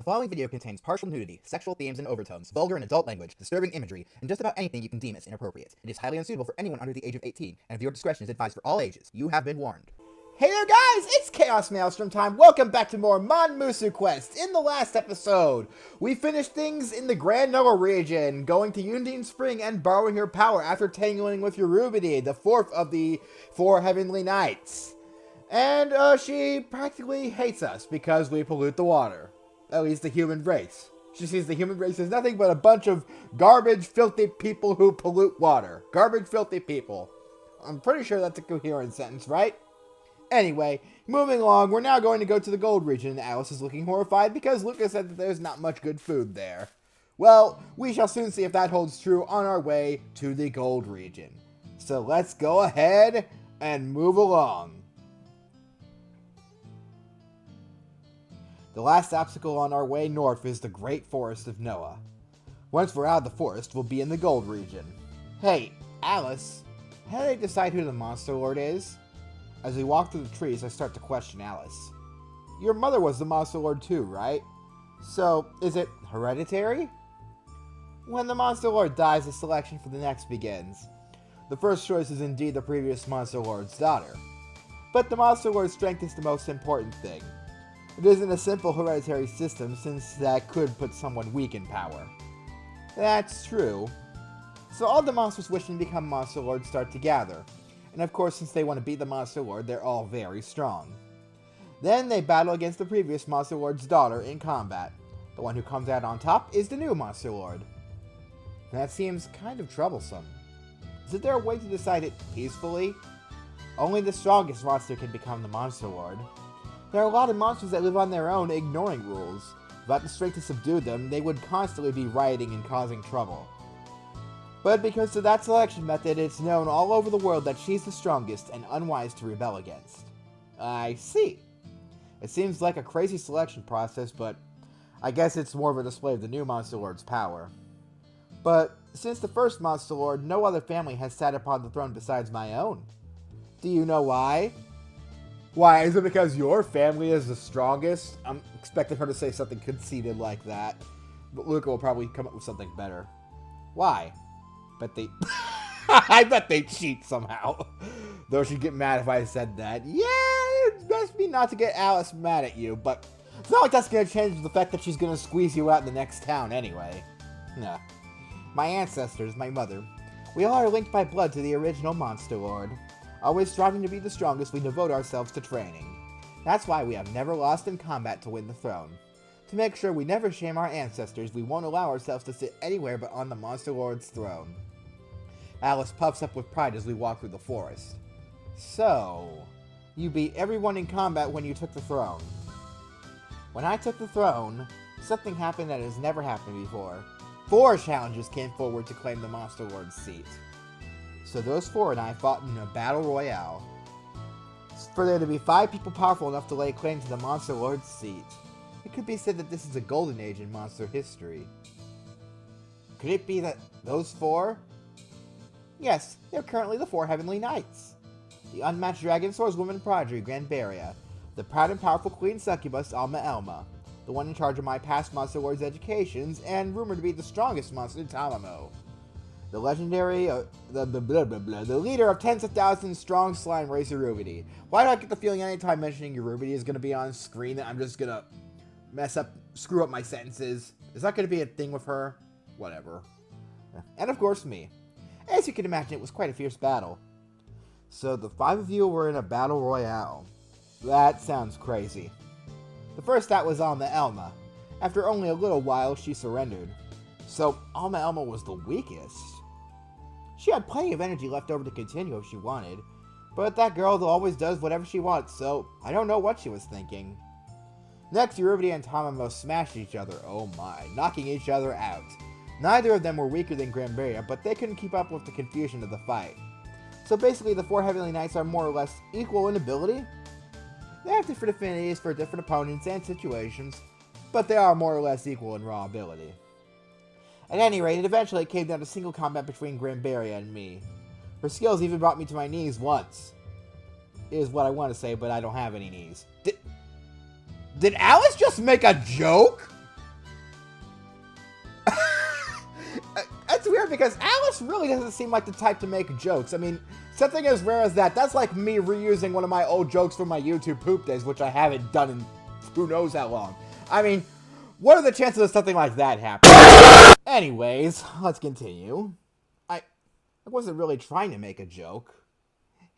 following video contains partial nudity, sexual themes and overtones, vulgar and adult language, disturbing imagery, and just about anything you can deem as inappropriate. It is highly unsuitable for anyone under the age of 18, and viewer discretion is advised for all ages. You have been warned. Hey there guys, it's ChaosMaelstrom time. Welcome back to more Monmusu Quest. In the last episode, we finished things in the Grand Noah region, going to Undine Spring and borrowing her power after tangling with Eurubidi, the fourth of the four heavenly knights. And she practically hates us because we pollute the water. At least the human race. She sees the human race as nothing but a bunch of garbage, filthy people who pollute water. Garbage, filthy people. I'm pretty sure that's a coherent sentence, right? Anyway, moving along, we're now going to go to the gold region. Alice is looking horrified because Lucas said that there's not much good food there. Well, we shall soon see if that holds true on our way to the gold region. So let's go ahead and move along. The last obstacle on our way north is the Great Forest of Noah. Once we're out of the forest, we'll be in the gold region. Hey, Alice, how do they decide who the Monster Lord is? As we walk through the trees, I start to question Alice. Your mother was the Monster Lord too, right? So, is it hereditary? When the Monster Lord dies, the selection for the next begins. The first choice is indeed the previous Monster Lord's daughter. But the Monster Lord's strength is the most important thing. It isn't a simple hereditary system, since that could put someone weak in power. That's true. So all the monsters wishing to become Monster Lords start to gather. And of course, since they want to be the Monster Lord, they're all very strong. Then they battle against the previous Monster Lord's daughter in combat. The one who comes out on top is the new Monster Lord. That seems kind of troublesome. Isn't there a way to decide it peacefully? Only the strongest monster can become the Monster Lord. There are a lot of monsters that live on their own, ignoring rules. Without the strength to subdue them, they would constantly be rioting and causing trouble. But because of that selection method, it's known all over the world that she's the strongest and unwise to rebel against. I see. It seems like a crazy selection process, but I guess it's more of a display of the new Monster Lord's power. But since the first Monster Lord, no other family has sat upon the throne besides my own. Do you know why? Why, is it because your family is the strongest? I'm expecting her to say something conceited like that. But Luca will probably come up with something better. Why? I bet they cheat somehow. Though she'd get mad if I said that. Yeah, it's best be not to get Alice mad at you, but it's not like that's going to change the fact that she's going to squeeze you out in the next town anyway. Nah. My ancestors, my mother, we all are linked by blood to the original Monster Lord. Always striving to be the strongest, we devote ourselves to training. That's why we have never lost in combat to win the throne. To make sure we never shame our ancestors, we won't allow ourselves to sit anywhere but on the Monster Lord's throne. Alice puffs up with pride as we walk through the forest. So, you beat everyone in combat when you took the throne. When I took the throne, something happened that has never happened before. 4 challengers came forward to claim the Monster Lord's seat. So those 4 and I fought in a battle royale. For there to be 5 people powerful enough to lay claim to the Monster Lord's seat. It could be said that this is a golden age in monster history. Could it be that those 4? Yes, they're currently the 4 heavenly knights. The unmatched dragon swordswoman prodigy, Granbaria. The proud and powerful queen succubus, Alma Elma. The one in charge of my past Monster Lord's educations, and rumored to be the strongest monster, Talamo. The legendary, the leader of tens of thousands strong slime race Eurubidi. Why do I get the feeling anytime mentioning Eurubidi is going to be on screen that I'm just going to screw up my sentences? Is that going to be a thing with her? Whatever. And of course me. As you can imagine, it was quite a fierce battle. So the 5 of you were in a battle royale. That sounds crazy. The first out was Alma Elma. After only a little while, she surrendered. So Alma Elma was the weakest. She had plenty of energy left over to continue if she wanted, but that girl always does whatever she wants, so I don't know what she was thinking. Next, Eurubidi and Tamamo smashed each other, oh my, knocking each other out. Neither of them were weaker than Granbaria, but they couldn't keep up with the confusion of the fight. So basically, the 4 Heavenly Knights are more or less equal in ability. They have different affinities for different opponents and situations, but they are more or less equal in raw ability. At any rate, it eventually came down to single combat between Granbaria and me. Her skills even brought me to my knees once. Is what I want to say, but I don't have any knees. Did Alice just make a joke? weird because Alice really doesn't seem like the type to make jokes. I mean, something as rare as that's like me reusing one of my old jokes from my YouTube poop days, which I haven't done in who knows how long. I mean, what are the chances of something like that happening? Anyways, let's continue. I wasn't really trying to make a joke.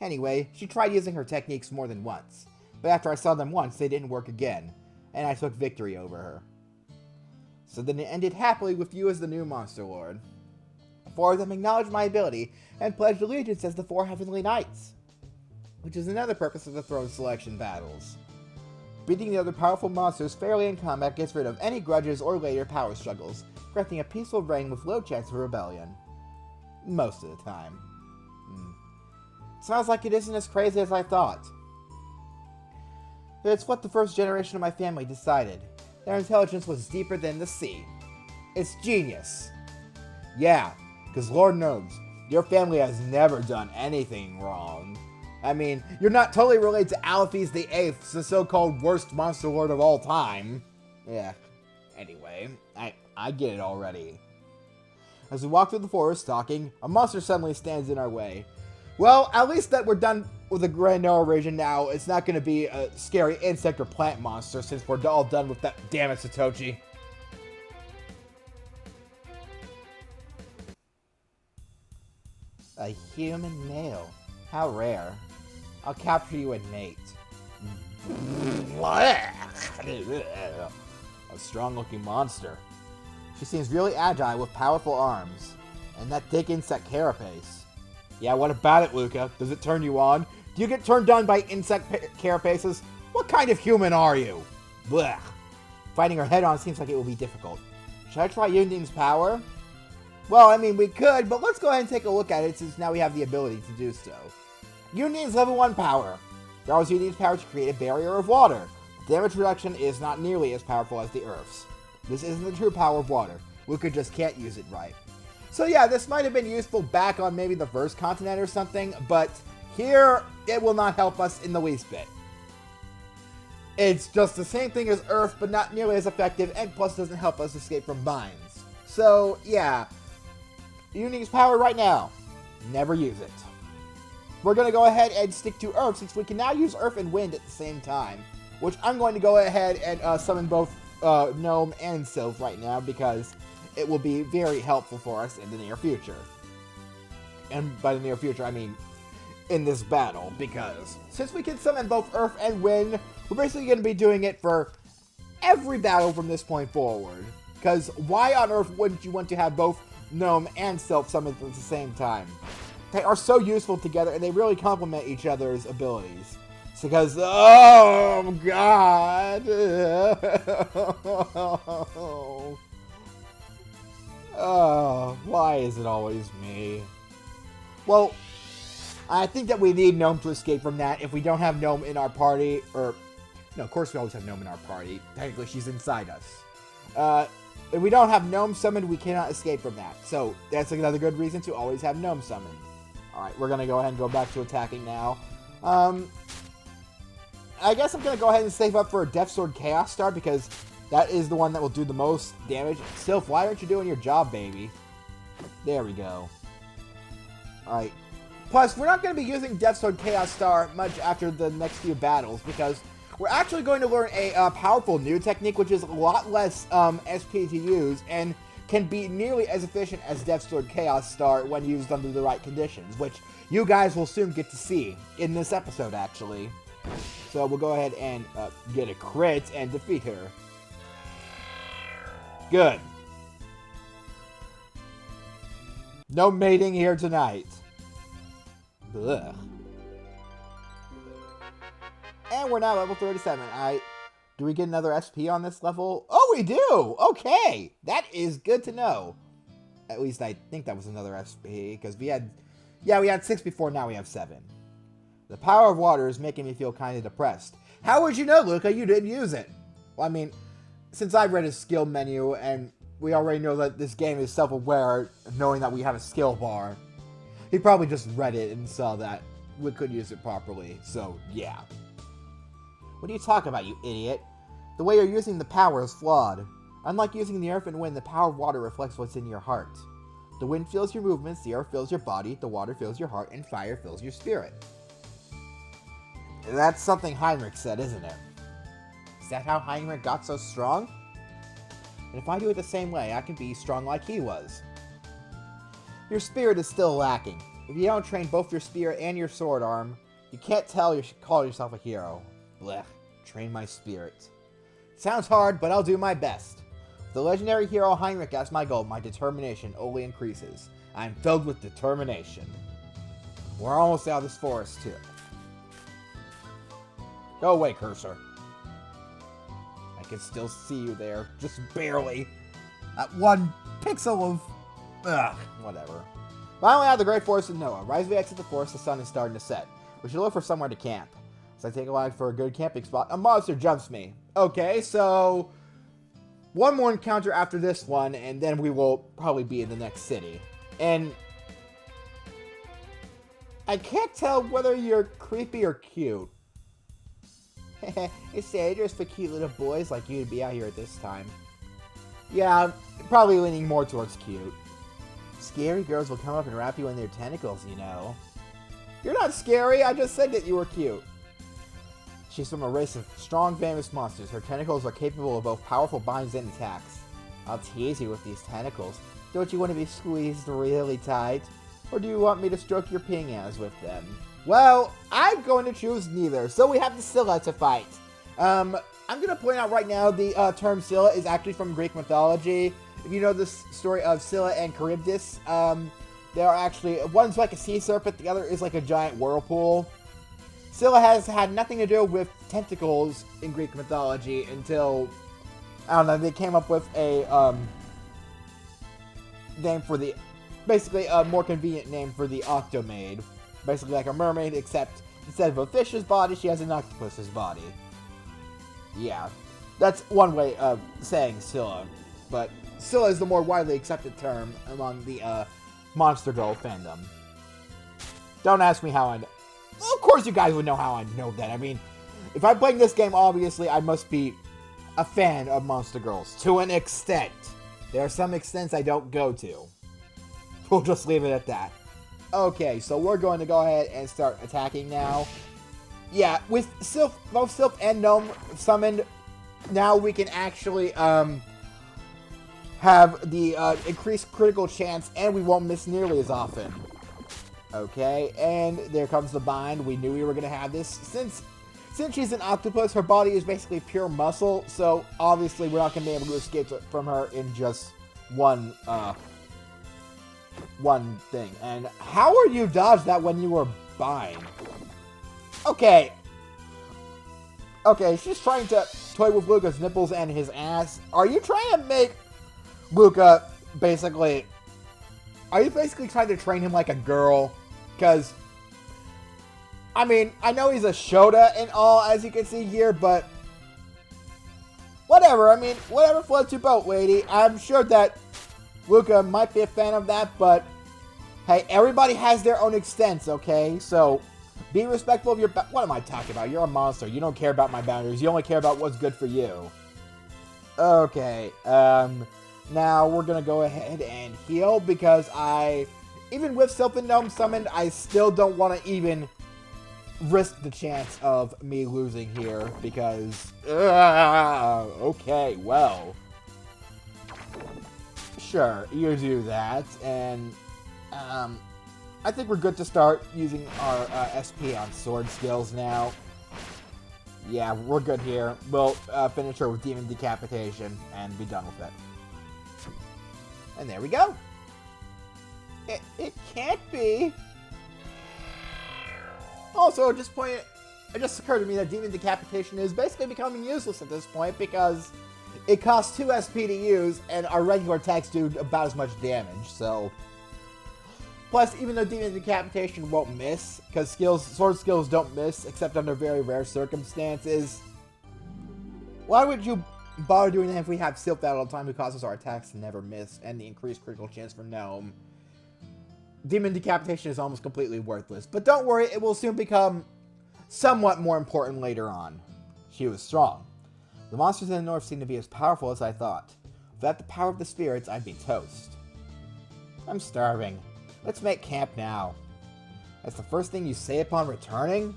Anyway, she tried using her techniques more than once, but after I saw them once, they didn't work again, and I took victory over her. So then it ended happily with you as the new Monster Lord. 4 of them acknowledged my ability and pledged allegiance as the 4 Heavenly Knights, which is another purpose of the throne selection battles. Beating the other powerful monsters fairly in combat gets rid of any grudges or later power struggles, granting a peaceful reign with low chance of rebellion. Most of the time. Sounds like it isn't as crazy as I thought. It's what the first generation of my family decided. Their intelligence was deeper than the sea. It's genius. Yeah, because Lord knows, your family has never done anything wrong. I mean, you're not totally related to Alphys the Eighth, the so-called worst monster lord of all time. Yeah, anyway, I get it already. As we walk through the forest talking, a monster suddenly stands in our way. Well, at least that we're done with the Grandora region now, it's not going to be a scary insect or plant monster since we're all done with that. Damn it, Satoshi. A human male. How rare. I'll capture you and mate. A strong-looking monster. She seems really agile with powerful arms. And that thick insect carapace. Yeah, what about it, Luca? Does it turn you on? Do you get turned on by insect carapaces? What kind of human are you? Blech. Fighting her head on seems like it will be difficult. Should I try Undine's power? Well, I mean, we could, but let's go ahead and take a look at it since now we have the ability to do so. Undine's level 1 power. Draws Undine's power to create a barrier of water. The damage reduction is not nearly as powerful as the Earth's. This isn't the true power of water. Luca just can't use it right. So yeah, this might have been useful back on maybe the first continent or something, but here, it will not help us in the least bit. It's just the same thing as Earth, but not nearly as effective, and plus doesn't help us escape from mines. So, yeah. Undine's power right now. Never use it. We're going to go ahead and stick to Earth, since we can now use Earth and Wind at the same time. Which I'm going to go ahead and summon both Gnome and Sylph right now, because it will be very helpful for us in the near future. And by the near future, I mean in this battle, because since we can summon both Earth and Wind, we're basically going to be doing it for every battle from this point forward. Because why on earth wouldn't you want to have both Gnome and Sylph summoned at the same time? They are so useful together, and they really complement each other's abilities. So because, oh god! Oh, why is it always me? Well, I think that we need Gnome to escape from that. If we don't have Gnome in our party, or... No, of course we always have Gnome in our party. Technically, she's inside us. If we don't have Gnome summoned, we cannot escape from that. So, that's another good reason to always have Gnome summoned. Alright, we're going to go ahead and go back to attacking now. I guess I'm going to go ahead and save up for a Death Sword Chaos Star, because that is the one that will do the most damage. Sylph, why aren't you doing your job, baby? There we go. Alright. Plus, we're not going to be using Death Sword Chaos Star much after the next few battles, because we're actually going to learn a powerful new technique, which is a lot less SP to use, and can be nearly as efficient as Death Sword Chaos Star when used under the right conditions, which you guys will soon get to see in this episode, actually. So we'll go ahead and get a crit and defeat her. Good. No mating here tonight. Ugh. And we're now level 37. Do we get another SP on this level? Oh, we do! Okay! That is good to know. At least I think that was another SP, because we had 6 before, now we have 7. The power of water is making me feel kind of depressed. How would you know, Luca? You didn't use it. Well, I mean, since I've read his skill menu, and we already know that this game is self-aware, knowing that we have a skill bar, he probably just read it and saw that we could use it properly, so yeah. What are you talking about, you idiot? The way you're using the power is flawed. Unlike using the earth and wind, the power of water reflects what's in your heart. The wind fills your movements, the air fills your body, the water fills your heart, and fire fills your spirit. That's something Heinrich said, isn't it? Is that how Heinrich got so strong? And if I do it the same way, I can be strong like he was. Your spirit is still lacking. If you don't train both your spirit and your sword arm, you can't call yourself a hero. Blech. Train my spirit. Sounds hard, but I'll do my best. With the legendary hero Heinrich as my goal, my determination only increases. I'm filled with determination. We're almost out of this forest, too. Go away, cursor. I can still see you there, just barely. At 1 pixel of... Ugh, whatever. Finally out of the great forest of Noah. Right as we exit the forest, the sun is starting to set. We should look for somewhere to camp. As I take a line for a good camping spot, a monster jumps me. Okay, so... one more encounter after this one, and then we will probably be in the next city. And... I can't tell whether you're creepy or cute. It's dangerous for cute little boys like you to be out here at this time. Yeah, probably leaning more towards cute. Scary girls will come up and wrap you in their tentacles, you know. You're not scary, I just said that you were cute. She's from a race of strong, famous monsters. Her tentacles are capable of both powerful binds and attacks. I'll tease you with these tentacles. Don't you want to be squeezed really tight? Or do you want me to stroke your pingas with them? Well, I'm going to choose neither, so we have the Scylla to fight. I'm going to point out right now the term Scylla is actually from Greek mythology. If you know the story of Scylla and Charybdis, they are actually, one's like a sea serpent, the other is like a giant whirlpool. Scylla has had nothing to do with tentacles in Greek mythology until, I don't know, they came up with a name for the, basically a more convenient name for the Octomaid. Basically like a mermaid, except instead of a fish's body, she has an octopus's body. Yeah, that's one way of saying Scylla, but Scylla is the more widely accepted term among the Monster Girl fandom. Don't ask me how I know. Well, of course you guys would know how I know that. I mean, if I'm playing this game, obviously I must be a fan of Monster Girls. To an extent. There are some extents I don't go to. We'll just leave it at that. Okay, so we're going to go ahead and start attacking now. Yeah, with both Sylph and Gnome summoned, now we can actually have the increased critical chance, and we won't miss nearly as often. Okay, and there comes the bind. We knew we were going to have this. Since she's an octopus, her body is basically pure muscle, so obviously we're not going to be able to escape from her in just one thing. And how are you dodged that when you were bind? Okay, she's trying to toy with Luca's nipples and his ass. Are you trying to make Luca basically... Are you basically trying to train him like a girl? Because, I mean, I know he's a Shota and all, as you can see here, but... Whatever, I mean, whatever floats your boat, lady. I'm sure that Luca might be a fan of that, but... Hey, everybody has their own extents, okay? So, be respectful of your... What am I talking about? You're a monster. You don't care about my boundaries. You only care about what's good for you. Okay, now we're gonna go ahead and heal because even with Sylph and Gnome summoned, I still don't want to even risk the chance of me losing here because, okay, well, sure, you do that, and, I think we're good to start using our, SP on sword skills now. Yeah, we're good here. We'll, finish her with Demon Decapitation and be done with it. And there we go. It can't be. Also, it just occurred to me that Demon Decapitation is basically becoming useless at this point because it costs 2 SP to use and our regular attacks do about as much damage, so... Plus, even though Demon Decapitation won't miss, because sword skills don't miss except under very rare circumstances, why would you bother doing that if we have Sylph out all the time who causes our attacks to never miss and the increased critical chance for Gnome? Demon Decapitation is almost completely worthless. But don't worry, it will soon become somewhat more important later on. She was strong. The monsters in the north seem to be as powerful as I thought. Without the power of the spirits, I'd be toast. I'm starving. Let's make camp now. That's the first thing you say upon returning?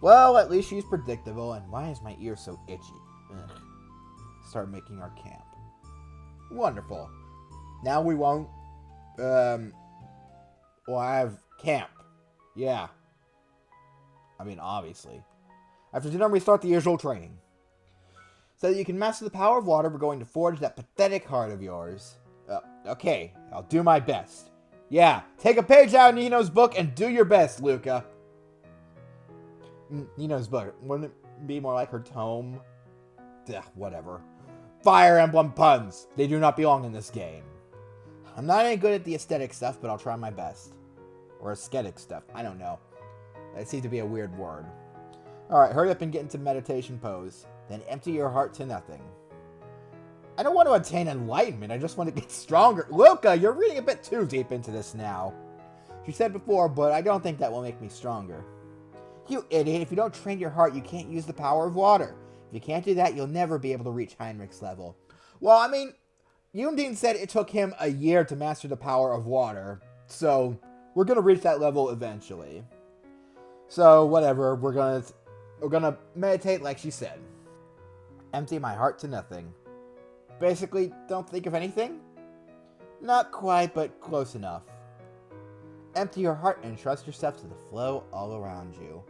Well, at least she's predictable, and why is my ear so itchy? Ugh. Start making our camp. Wonderful. Now we won't, we'll have camp. Yeah. I mean, obviously. After dinner, we start the usual training. So that you can master the power of water, we're going to forge that pathetic heart of yours. Okay, I'll do my best. Yeah, take a page out of Nino's book and do your best, Luca. Nino's book. Wouldn't it be more like her tome? Ugh, whatever. Fire Emblem puns. They do not belong in this game. I'm not any good at the aesthetic stuff, but I'll try my best. Or aesthetic stuff. I don't know. That seems to be a weird word. Alright, hurry up and get into meditation pose. Then empty your heart to nothing. I don't want to attain enlightenment. I just want to get stronger. Luca, you're reading a bit too deep into this now. She said before, but I don't think that will make me stronger. You idiot. If you don't train your heart, you can't use the power of water. If you can't do that, you'll never be able to reach Heinrich's level. Well, I mean, Yundin said it took him a year to master the power of water. So, we're going to reach that level eventually. So, whatever. We're gonna meditate like she said. Empty my heart to nothing. Basically, don't think of anything? Not quite, but close enough. Empty your heart and trust yourself to the flow all around you.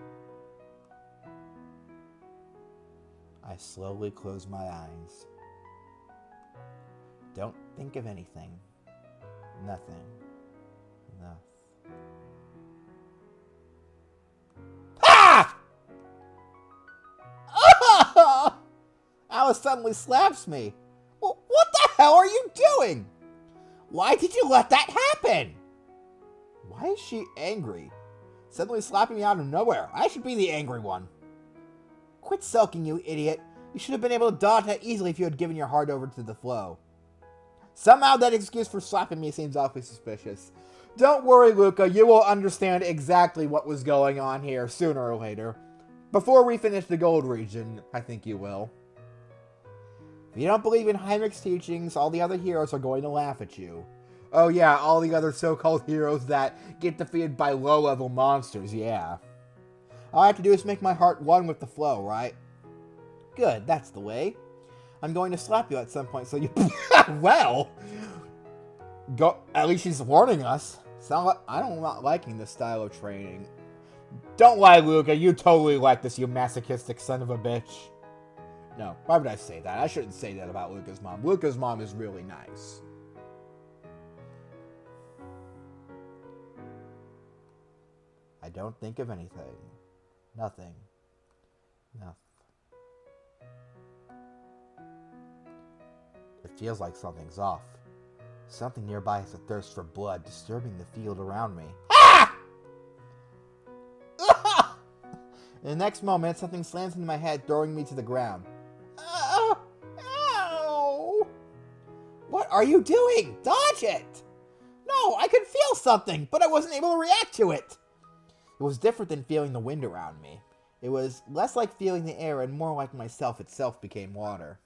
I slowly close my eyes. Don't think of anything. Nothing. Nothing. Ah! Alice suddenly slaps me. Well, what the hell are you doing? Why did you let that happen? Why is she angry? Suddenly slapping me out of nowhere. I should be the angry one. Quit sulking, you idiot. You should have been able to dodge that easily if you had given your heart over to the flow. Somehow that excuse for slapping me seems awfully suspicious. Don't worry, Luca. You will understand exactly what was going on here sooner or later. Before we finish the gold region, I think you will. If you don't believe in Heinrich's teachings, all the other heroes are going to laugh at you. Oh yeah, all the other so-called heroes that get defeated by low-level monsters, yeah. All I have to do is make my heart one with the flow, right? Good, that's the way. I'm going to slap you at some point, so you... Well! Go. At least she's warning us. I'm not liking this style of training. Don't lie, Luca. You totally like this, you masochistic son of a bitch. No, why would I say that? I shouldn't say that about Luca's mom. Luca's mom is really nice. I don't think of anything. Nothing. Nothing. It feels like something's off. Something nearby has a thirst for blood, disturbing the field around me. Ah! In the next moment, something slams into my head, throwing me to the ground. Ow! What are you doing? Dodge it! No, I could feel something, but I wasn't able to react to it. It was different than feeling the wind around me. It was less like feeling the air and more like myself itself became water.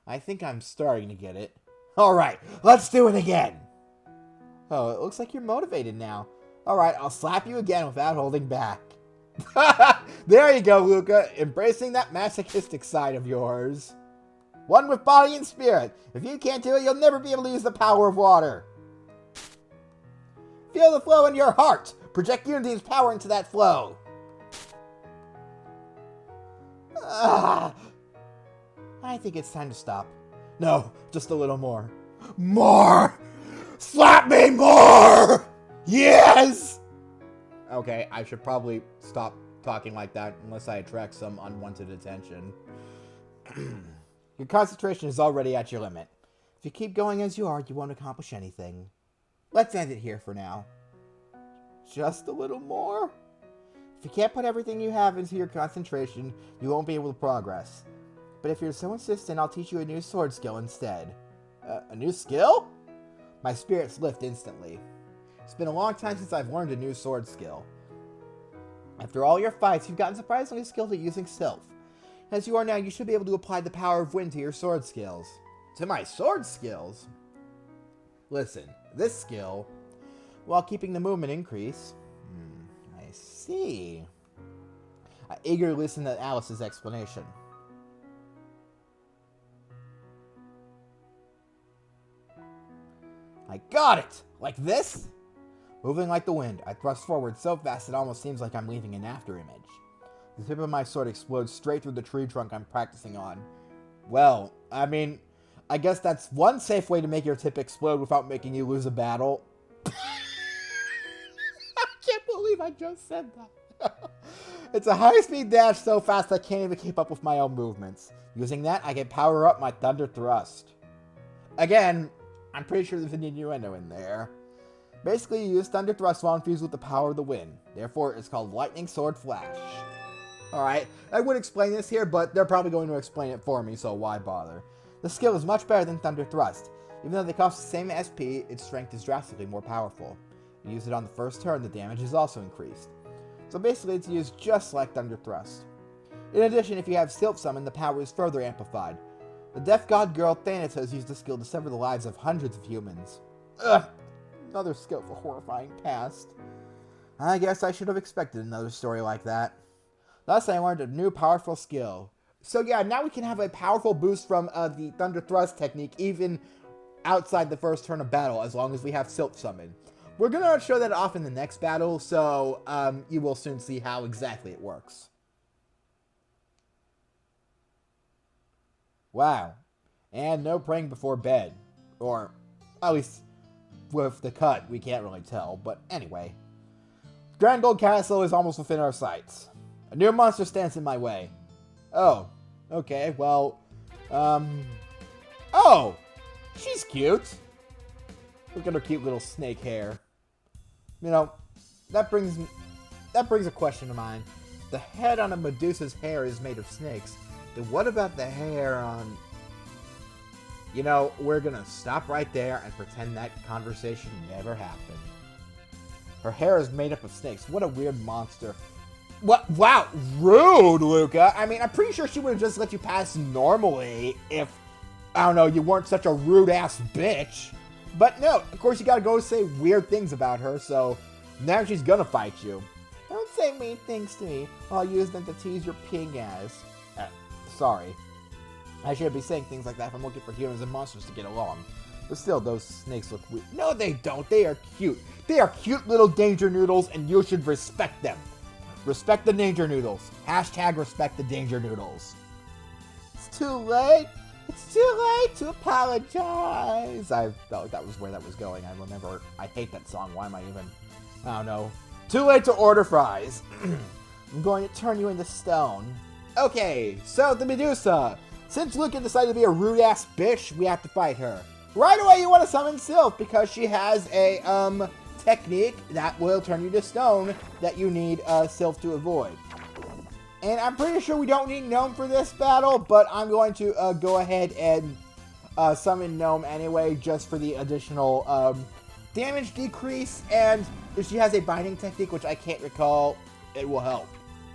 I think I'm starting to get it. Alright, let's do it again! Oh, it looks like you're motivated now. Alright, I'll slap you again without holding back. There you go, Luca, embracing that masochistic side of yours. One with body and spirit. If you can't do it, you'll never be able to use the power of water. Feel the flow in your heart. Project Unity's power into that flow. I think it's time to stop. No, just a little more. More! Slap me more! Yes! Okay, I should probably stop talking like that unless I attract some unwanted attention. Your concentration is already at your limit. If you keep going as you are, you won't accomplish anything. Let's end it here for now. Just a little more? If you can't put everything you have into your concentration, you won't be able to progress. But if you're so insistent, I'll teach you a new sword skill instead. A new skill? My spirits lift instantly. It's been a long time since I've learned a new sword skill. After all your fights, you've gotten surprisingly skilled at using stealth. As you are now, you should be able to apply the power of wind to your sword skills. To my sword skills? Listen, this skill, while keeping the movement increase... I see. I eagerly listened to Alice's explanation. I got it! Like this? Moving like the wind, I thrust forward so fast it almost seems like I'm leaving an afterimage. The tip of my sword explodes straight through the tree trunk I'm practicing on. Well, I mean, I guess that's one safe way to make your tip explode without making you lose a battle. I can't believe I just said that. It's a high-speed dash so fast I can't even keep up with my own movements. Using that, I can power up my Thunder Thrust. Again, I'm pretty sure there's an innuendo in there. Basically, you use Thunder Thrust while infused with the power of the wind. Therefore, it's called Lightning Sword Flash. Alright, I would explain this here, but they're probably going to explain it for me, so why bother? The skill is much better than Thunder Thrust. Even though they cost the same SP, its strength is drastically more powerful. You use it on the first turn, the damage is also increased. So basically, it's used just like Thunder Thrust. In addition, if you have Silph Summon, the power is further amplified. The Death God Girl Thanatos used the skill to sever the lives of hundreds of humans. Ugh! Another skill for horrifying past. I guess I should have expected another story like that. Thus, I learned a new powerful skill. So yeah, now we can have a powerful boost from the Thunder Thrust technique even outside the first turn of battle, as long as we have Silph Summon. We're going to show that off in the next battle, so you will soon see how exactly it works. Wow. And no praying before bed. Or, at least, with the cut, we can't really tell. But anyway. Grand Gold Castle is almost within our sights. A new monster stands in my way. Oh. Okay, well, oh! She's cute! Look at her cute little snake hair. You know, that brings a question to mind. The head on a Medusa's hair is made of snakes. Then what about the hair on... You know, we're gonna stop right there and pretend that conversation never happened. Her hair is made up of snakes. What a weird monster. What? Wow, rude, Luca. I mean, I'm pretty sure she would have just let you pass normally if, I don't know, you weren't such a rude-ass bitch. But no, of course you gotta go say weird things about her, so now she's gonna fight you. Don't say mean things to me. I'll use them to tease your pig ass. Sorry. I shouldn't be saying things like that if I'm looking for humans and monsters to get along. But still, those snakes look weird. No, they don't. They are cute. They are cute little danger noodles, and you should respect them. Respect the danger noodles. Hashtag respect the danger noodles. It's too late. It's too late to apologize. I felt like that was where that was going. I remember. I hate that song. Why am I even... I don't know. Too late to order fries. I'm going to turn you into stone. Okay, so the Medusa. Since Luca decided to be a rude-ass bitch, we have to fight her. Right away, you want to summon Silph because she has a, technique that will turn you to stone that you need, Silph to avoid. And I'm pretty sure we don't need Gnome for this battle, but I'm going to, go ahead and, summon Gnome anyway, just for the additional, damage decrease, and if she has a binding technique, which I can't recall, it will help.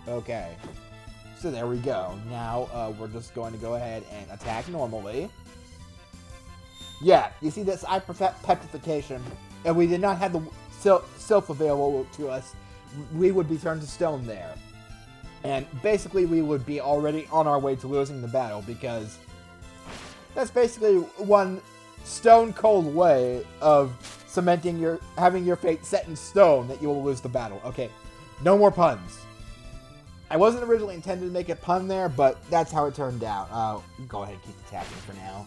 Okay. So there we go. Now, we're just going to go ahead and attack normally. Yeah, you see this petrification. If we did not have the Silph available to us, we would be turned to stone there. And basically, we would be already on our way to losing the battle, because that's basically one stone-cold way of cementing having your fate set in stone that you will lose the battle. Okay, no more puns. I wasn't originally intended to make a pun there, but that's how it turned out. Go ahead and keep attacking for now.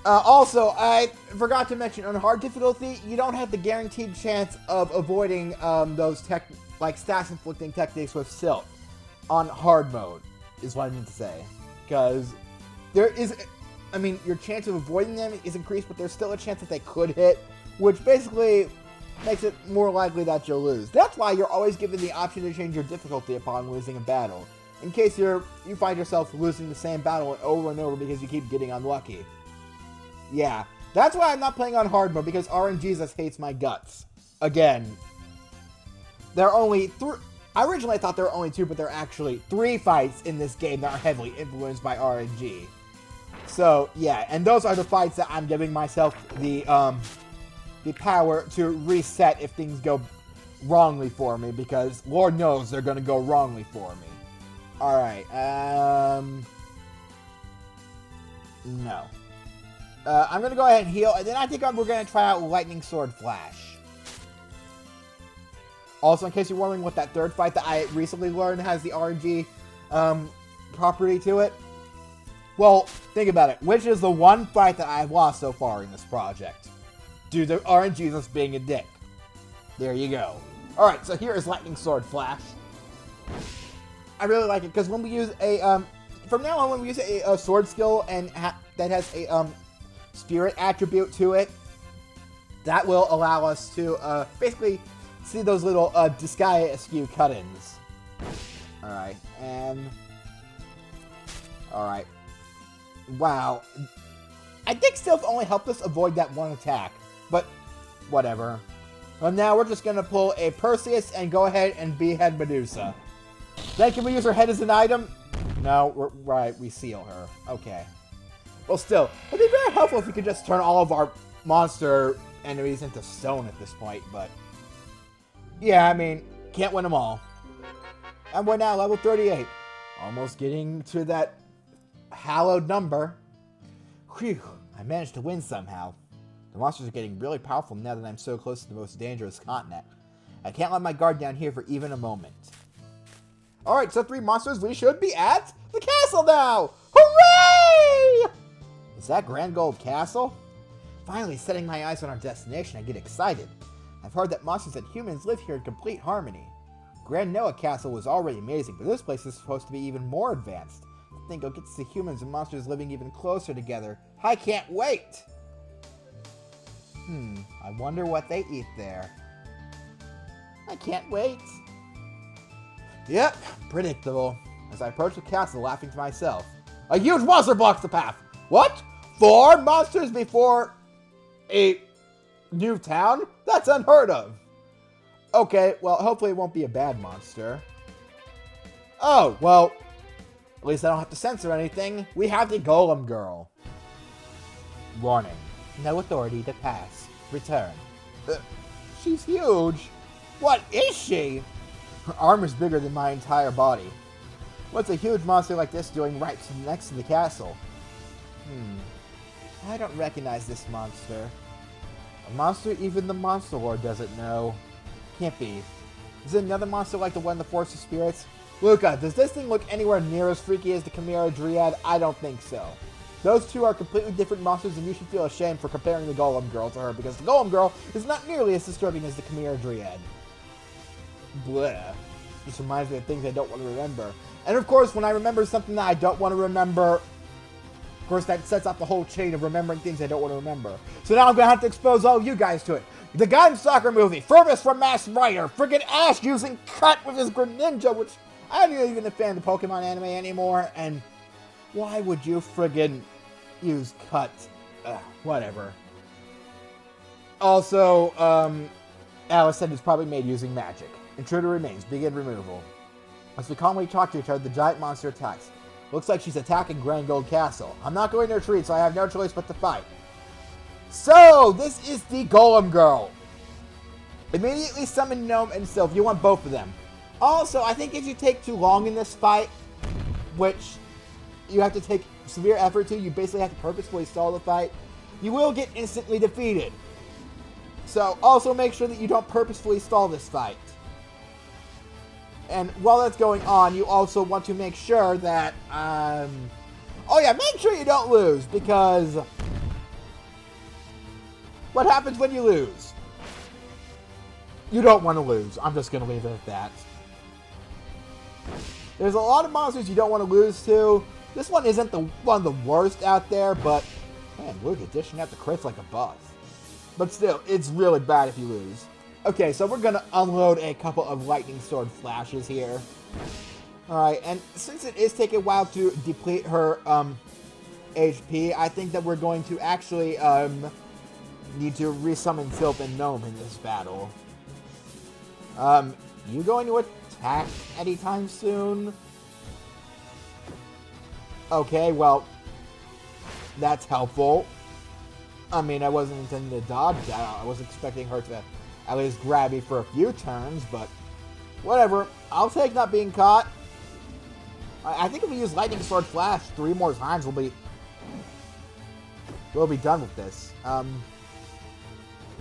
Also, I forgot to mention, on hard difficulty, you don't have the guaranteed chance of avoiding those stats-inflicting techniques with Silph on hard mode, is what I mean to say. Because there is, I mean, your chance of avoiding them is increased, but there's still a chance that they could hit, which basically makes it more likely that you'll lose. That's why you're always given the option to change your difficulty upon losing a battle, in case you find yourself losing the same battle over and over because you keep getting unlucky. Yeah, that's why I'm not playing on hard mode, because RNGesus hates my guts. Again, there are only three. Originally I thought there were only two, but there are actually 3 fights in this game that are heavily influenced by RNG. So, yeah, and those are the fights that I'm giving myself the power to reset if things go wrongly for me, because Lord knows they're going to go wrongly for me. Alright, no. I'm going to go ahead and heal, and then I think we're going to try out Lightning Sword Flash. Also, in case you're wondering what that third fight that I recently learned has the RNG property to it, well, think about it. Which is the one fight that I've lost so far in this project? Due to RNG just being a dick. There you go. Alright, so here is Lightning Sword Flash. I really like it, because when we use a, from now on, when we use a sword skill and that has a, spirit attribute to it, that will allow us to, basically see those little, Disgaea Askew cut-ins. Alright, and... Alright. Wow. I think Stealth only helped us avoid that one attack, but whatever. Well, now we're just gonna pull a Perseus and go ahead and behead Medusa. Then can we use her head as an item? No, we seal her. Okay. Well, still, it'd be very helpful if we could just turn all of our monster enemies into stone at this point, but... Yeah, I mean, can't win them all. And we're now level 38. Almost getting to that hallowed number. Whew, I managed to win somehow. The monsters are getting really powerful now that I'm so close to the most dangerous continent. I can't let my guard down here for even a moment. Alright, so 3 monsters, we should be at the castle now! Hooray! Is that Grand Gold Castle? Finally setting my eyes on our destination, I get excited. I've heard that monsters and humans live here in complete harmony. Grand Noah Castle was already amazing, but this place is supposed to be even more advanced. I think I'll get to see humans and monsters living even closer together. I can't wait! I wonder what they eat there. I can't wait. Yep, predictable. As I approach the castle, laughing to myself. A huge monster blocks the path! What? 4 monsters before a new town? That's unheard of! Okay, well, hopefully it won't be a bad monster. Oh, well, at least I don't have to censor anything. We have the Golem Girl. Warning. No authority to pass. Return. She's huge. What is she? Her armor's bigger than my entire body. What's a huge monster like this doing right next to the castle? I don't recognize this monster. A monster even the Monster Lord doesn't know. Can't be. Is it another monster like the one in the Forest of Spirits? Luca, does this thing look anywhere near as freaky as the Chimera Dryad? I don't think so. Those two are completely different monsters, and you should feel ashamed for comparing the Golem Girl to her, because the Golem Girl is not nearly as disturbing as the Chimera Dryad. Bleh. Just reminds me of things I don't want to remember. And of course, when I remember something that I don't want to remember, of course that sets off the whole chain of remembering things I don't want to remember. So now I'm going to have to expose all of you guys to it. The guy in soccer movie, Furthest from Mass Rider, friggin' Ash using Cut with his Greninja, which I'm not even a fan of the Pokemon anime anymore, and why would you friggin' use Cut? Whatever. Also, Alice said it's probably made using magic. Intruder remains. Begin removal. As we calmly talk to each other, the giant monster attacks. Looks like she's attacking Grand Gold Castle. I'm not going to retreat, so I have no choice but to fight. So, this is the Golem Girl. Immediately summon Gnome and Sylph. You want both of them. Also, I think if you take too long in this fight, which you have to take severe effort to, you basically have to purposefully stall the fight, you will get instantly defeated. So, also make sure that you don't purposefully stall this fight. And while that's going on, you also want to make sure that, oh yeah, make sure you don't lose, because what happens when you lose? You don't want to lose. I'm just going to leave it at that. There's a lot of monsters you don't want to lose to. This one isn't one of the worst out there, but man, Luke is dishing out the crits like a boss. But still, it's really bad if you lose. Okay, so we're going to unload a couple of Lightning Sword Flashes here. Alright, and since it is taking a while to deplete her HP, I think that we're going to actually need to resummon Sylph and Gnome in this battle. You going to attack anytime soon? Okay, well, That's helpful. I mean, I wasn't intending to dodge that. I was expecting her to at least grab me for a few turns, but whatever. I'll take not being caught. I think if we use Lightning Sword Flash 3 more times, we'll be done with this.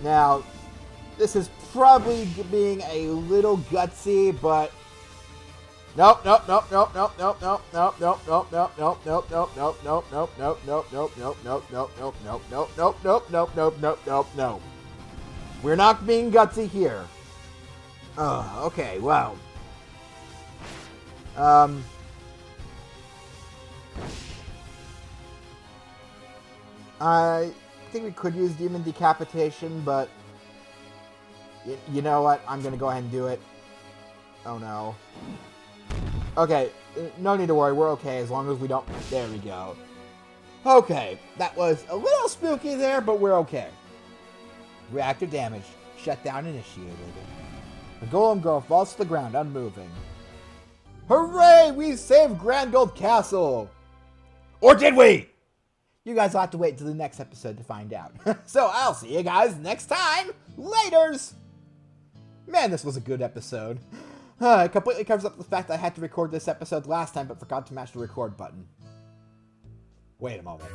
Now, this is probably being a little gutsy, but nope. We're not being gutsy here. Okay, well. I think we could use Demon Decapitation, but you know what? I'm gonna go ahead and do it. Oh no. Okay, no need to worry. We're okay as long as we don't... There we go. Okay, that was a little spooky there, but we're okay. Reactor damage. Shutdown initiated. The Golem Girl falls to the ground, unmoving. Hooray! We saved Grand Gold Castle! Or did we? You guys will have to wait until the next episode to find out. So I'll see you guys next time. Laters! Man, this was a good episode. It completely covers up the fact that I had to record this episode last time but forgot to mash the record button. Wait a moment.